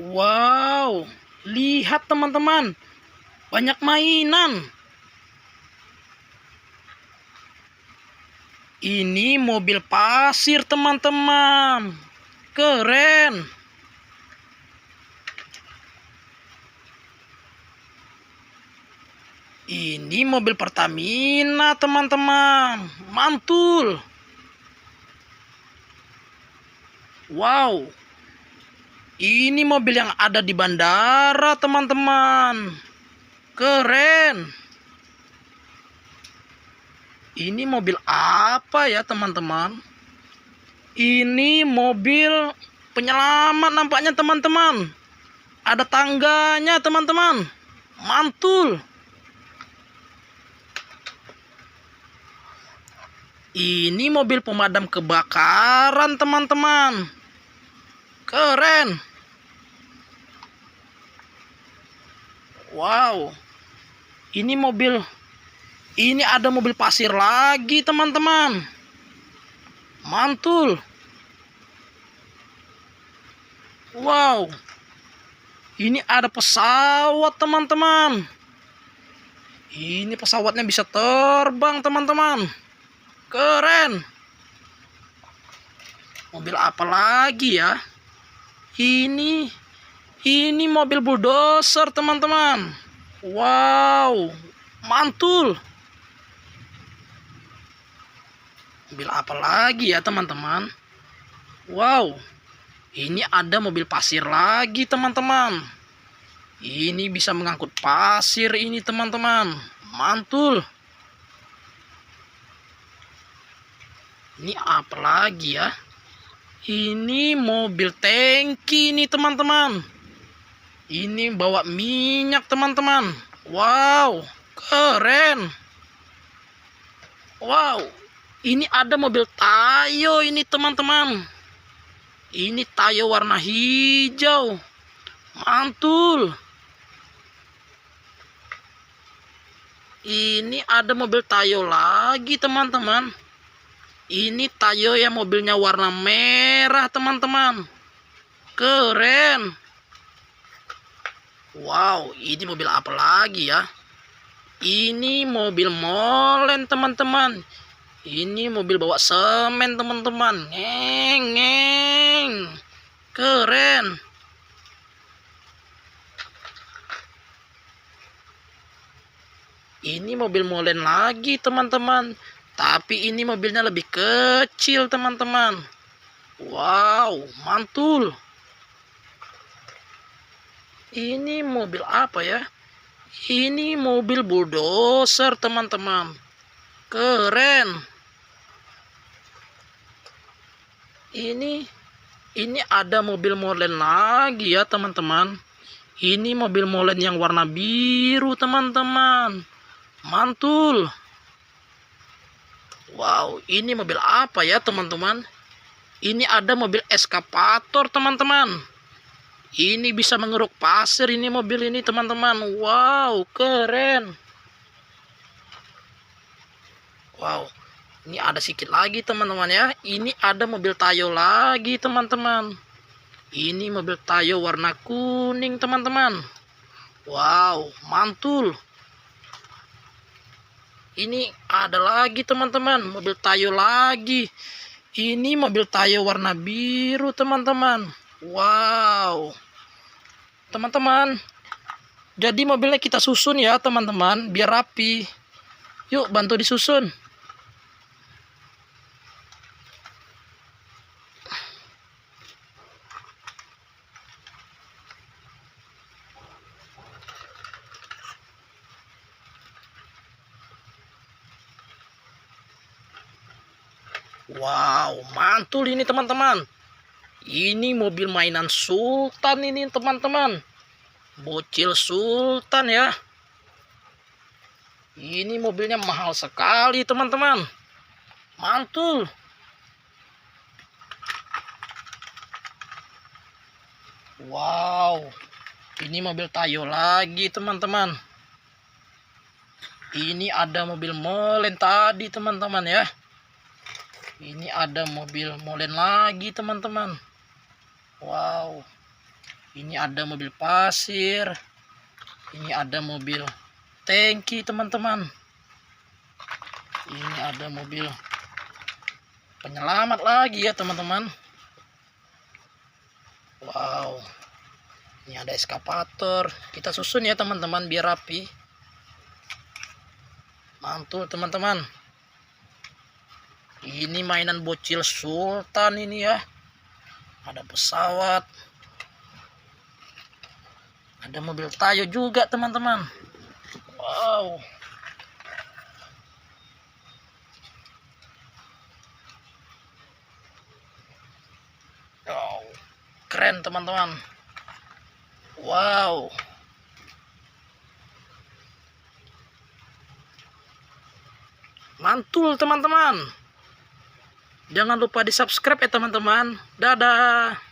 Wow, lihat teman-teman, banyak mainan. Ini mobil pasir teman-teman, keren. Ini mobil Pertamina teman-teman, mantul. Wow, ini mobil yang ada di bandara teman-teman, keren. Ini mobil apa ya teman-teman? Ini mobil penyelamat nampaknya teman-teman. Ada tangganya teman-teman, mantul. Ini mobil pemadam kebakaran teman-teman, keren. Wow, ini mobil, ini ada mobil pasir lagi teman-teman, mantul. Wow, ini ada pesawat teman-teman. Ini pesawatnya bisa terbang teman-teman, keren. Mobil apa lagi ya? Ini mobil bulldozer teman-teman. Wow, mantul. Mobil apa lagi ya teman-teman? Wow, ini ada mobil pasir lagi teman-teman. Ini bisa mengangkut pasir ini teman-teman, mantul. Ini apa lagi ya? Ini mobil tangki nih teman-teman. Ini bawa minyak teman-teman. Wow, keren. Wow, ini ada mobil Tayo ini teman-teman. Ini Tayo warna hijau, mantul. Ini ada mobil Tayo lagi teman-teman. Ini Tayo yang mobilnya warna merah teman-teman, keren. Wow, ini mobil apa lagi ya? Ini mobil molen teman-teman. Ini mobil bawa semen teman-teman, ngeng, keren. Ini mobil molen lagi teman-teman, tapi ini mobilnya lebih kecil teman-teman. Wow, mantul. Ini mobil apa ya? Ini mobil bulldozer teman-teman, keren. Ini ada mobil molen lagi ya teman-teman. Ini mobil molen yang warna biru teman-teman, mantul. Wow, ini mobil apa ya teman-teman? Ini ada mobil eskavator teman-teman. Ini bisa mengeruk pasir ini mobil ini teman-teman. Wow, keren. Wow, ini ada sedikit lagi teman-teman ya. Ini ada mobil Tayo lagi teman-teman. Ini mobil Tayo warna kuning teman-teman. Wow, mantul. Ini ada lagi teman-teman, mobil Tayo lagi. Ini mobil Tayo warna biru teman-teman. Wow, teman-teman, jadi mobilnya kita susun ya teman-teman, biar rapi. Yuk bantu disusun. Wow, mantul ini teman-teman. Ini mobil mainan Sultan ini teman-teman. Bocil Sultan ya. Ini mobilnya mahal sekali teman-teman. Mantul. Wow, ini mobil Tayo lagi teman-teman. Ini ada mobil molen tadi teman-teman ya. Ini ada mobil molen lagi teman-teman. Wow, Ini ada mobil pasir. Ini ada mobil tangki teman-teman. Ini ada mobil penyelamat lagi ya teman-teman. Wow. Ini ada eskavator. Kita susun ya teman-teman biar rapi. Mantul teman-teman. Ini mainan bocil sultan ini ya. Ada pesawat. Ada mobil Tayo juga teman-teman. Wow. Wow. Keren teman-teman. Wow. Mantul teman-teman. Jangan lupa di subscribe ya teman-teman. Dadah.